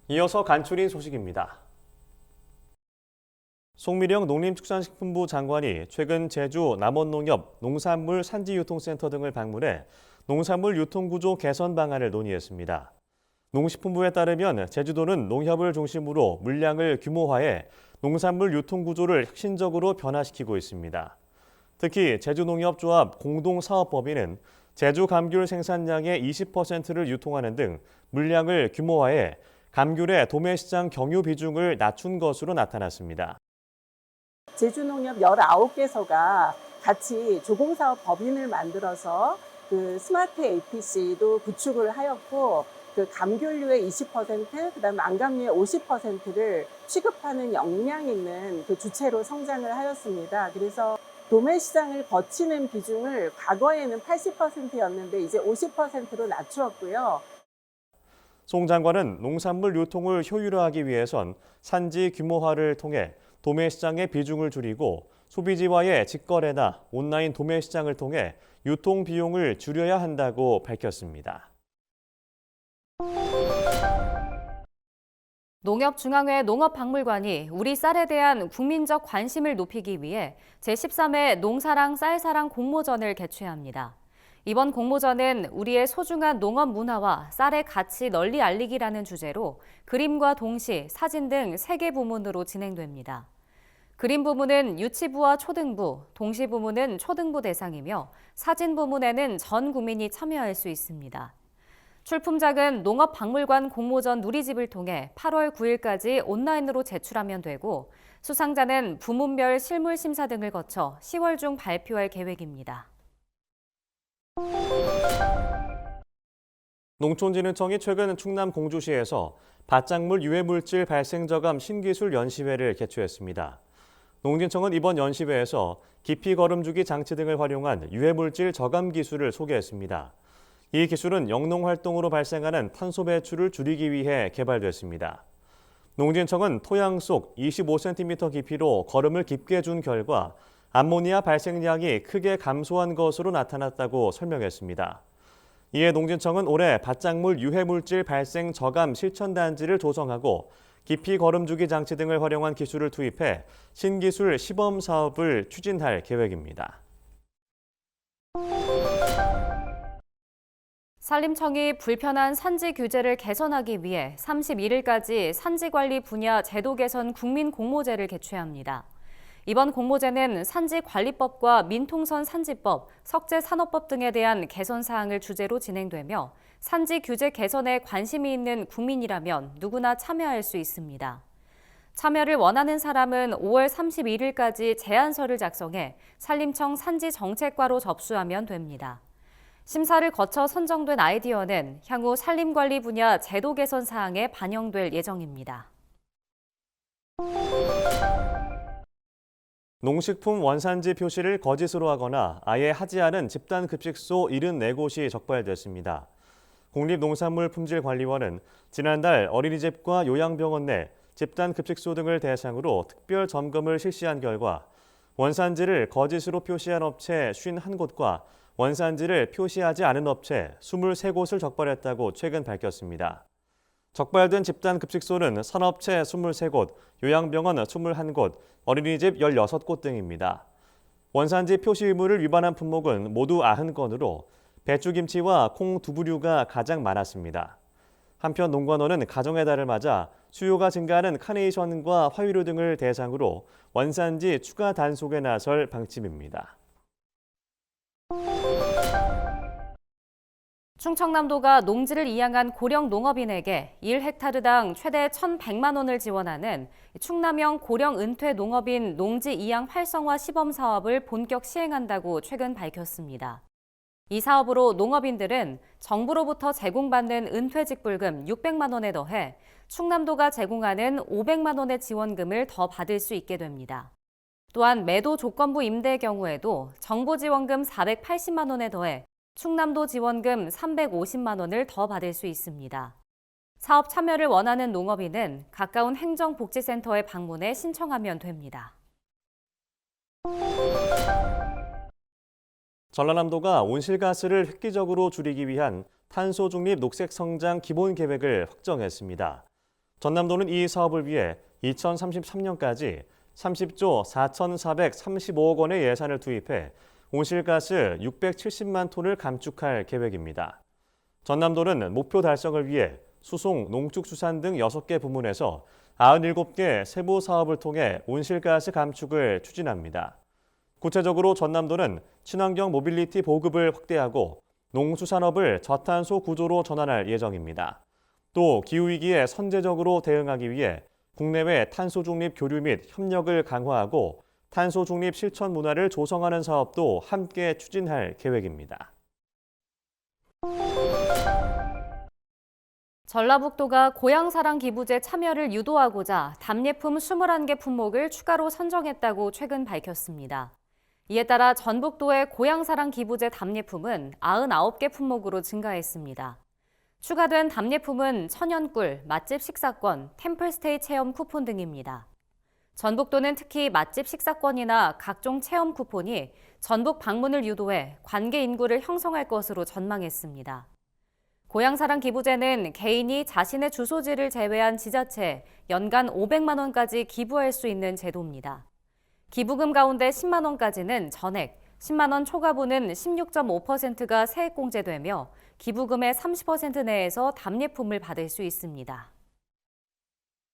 이어서 간추린 소식입니다. 송미령 농림축산식품부 장관이 최근 제주 남원농협 농산물 산지유통센터 등을 방문해 농산물 유통구조 개선 방안을 논의했습니다. 농식품부에 따르면 제주도는 농협을 중심으로 물량을 규모화해 농산물 유통구조를 혁신적으로 변화시키고 있습니다. 특히 제주농협조합 공동사업법인은 제주 감귤 생산량의 20%를 유통하는 등 물량을 규모화해 감귤의 도매시장 경유 비중을 낮춘 것으로 나타났습니다. 제주농협 19개소가 같이 조공사업 법인을 만들어서 그 스마트 APC도 구축을 하였고, 그 감귤류의 20%, 그다음 안감류의 50%를 취급하는 역량 있는 그 주체로 성장을 하였습니다. 그래서 도매 시장을 거치는 비중을 과거에는 80%였는데 이제 50%로 낮추었고요. 송 장관은 농산물 유통을 효율화하기 위해선 산지 규모화를 통해 도매 시장의 비중을 줄이고 소비지와의 직거래나 온라인 도매 시장을 통해 유통 비용을 줄여야 한다고 밝혔습니다. 농협중앙회 농업박물관이 우리 쌀에 대한 국민적 관심을 높이기 위해 제13회 농사랑 쌀사랑 공모전을 개최합니다. 이번 공모전은 우리의 소중한 농업 문화와 쌀의 가치 널리 알리기라는 주제로 그림과 동시, 사진 등 3개 부문으로 진행됩니다. 그림 부문은 유치부와 초등부, 동시 부문은 초등부 대상이며 사진 부문에는 전 국민이 참여할 수 있습니다. 출품작은 농업박물관 공모전 누리집을 통해 8월 9일까지 온라인으로 제출하면 되고 수상자는 부문별 실물 심사 등을 거쳐 10월 중 발표할 계획입니다. 농촌진흥청이 최근 충남 공주시에서 바짝물 유해물질 발생 저감 신기술 연시회를 개최했습니다. 농진청은 이번 연시회에서 깊이 거름주기 장치 등을 활용한 유해물질 저감 기술을 소개했습니다. 이 기술은 영농활동으로 발생하는 탄소 배출을 줄이기 위해 개발됐습니다. 농진청은 토양 속 25cm 깊이로 거름을 깊게 준 결과 암모니아 발생량이 크게 감소한 것으로 나타났다고 설명했습니다. 이에 농진청은 올해 바짝물 유해물질 발생 저감 실천단지를 조성하고 깊이 거름주기 장치 등을 활용한 기술을 투입해 신기술 시범 사업을 추진할 계획입니다. 산림청이 불편한 산지 규제를 개선하기 위해 31일까지 산지관리 분야 제도 개선 국민공모제를 개최합니다. 이번 공모제는 산지관리법과 민통선 산지법, 석재산업법 등에 대한 개선 사항을 주제로 진행되며 산지 규제 개선에 관심이 있는 국민이라면 누구나 참여할 수 있습니다. 참여를 원하는 사람은 5월 31일까지 제안서를 작성해 산림청 산지정책과로 접수하면 됩니다. 심사를 거쳐 선정된 아이디어는 향후 산림관리 분야 제도 개선 사항에 반영될 예정입니다. 농식품 원산지 표시를 거짓으로 하거나 아예 하지 않은 집단급식소 74곳이 적발됐습니다. 국립농산물품질관리원은 지난달 어린이집과 요양병원 내 집단급식소 등을 대상으로 특별 점검을 실시한 결과 원산지를 거짓으로 표시한 업체 51곳과 원산지를 표시하지 않은 업체 23곳을 적발했다고 최근 밝혔습니다. 적발된 집단급식소는 산업체 23곳, 요양병원 21곳, 어린이집 16곳 등입니다. 원산지 표시 의무를 위반한 품목은 모두 90건으로 배추김치와 콩 두부류가 가장 많았습니다. 한편 농관원은 가정의 달을 맞아 수요가 증가하는 카네이션과 화이류 등을 대상으로 원산지 추가 단속에 나설 방침입니다. 충청남도가 농지를 이양한 고령 농업인에게 1헥타르당 최대 1,100만 원을 지원하는 충남형 고령 은퇴 농업인 농지 이양 활성화 시범 사업을 본격 시행한다고 최근 밝혔습니다. 이 사업으로 농업인들은 정부로부터 제공받는 은퇴직불금 600만 원에 더해 충남도가 제공하는 500만 원의 지원금을 더 받을 수 있게 됩니다. 또한 매도 조건부 임대의 경우에도 정부 지원금 480만 원에 더해 충남도 지원금 350만 원을 더 받을 수 있습니다. 사업 참여를 원하는 농업인은 가까운 행정복지센터에 방문해 신청하면 됩니다. 전라남도가 온실가스를 획기적으로 줄이기 위한 탄소 중립 녹색 성장 기본 계획을 확정했습니다. 전남도는 이 사업을 위해 2033년까지 30조 4,435억 원의 예산을 투입해 온실가스 670만 톤을 감축할 계획입니다. 전남도는 목표 달성을 위해 수송, 농축수산 등 6개 부문에서 97개 세부 사업을 통해 온실가스 감축을 추진합니다. 구체적으로 전남도는 친환경 모빌리티 보급을 확대하고 농수산업을 저탄소 구조로 전환할 예정입니다. 또 기후위기에 선제적으로 대응하기 위해 국내외 탄소 중립 교류 및 협력을 강화하고 탄소 중립 실천 문화를 조성하는 사업도 함께 추진할 계획입니다. 전라북도가 고향사랑 기부제 참여를 유도하고자 답례품 21개 품목을 추가로 선정했다고 최근 밝혔습니다. 이에 따라 전북도의 고향사랑 기부제 답례품은 99개 품목으로 증가했습니다. 추가된 답례품은 천연꿀, 맛집 식사권, 템플스테이 체험 쿠폰 등입니다. 전북도는 특히 맛집 식사권이나 각종 체험 쿠폰이 전북 방문을 유도해 관계 인구를 형성할 것으로 전망했습니다. 고향사랑 기부제는 개인이 자신의 주소지를 제외한 지자체에 연간 500만 원까지 기부할 수 있는 제도입니다. 기부금 가운데 10만 원까지는 전액, 10만 원 초과분은 16.5%가 세액공제되며 기부금의 30% 내에서 답례품을 받을 수 있습니다.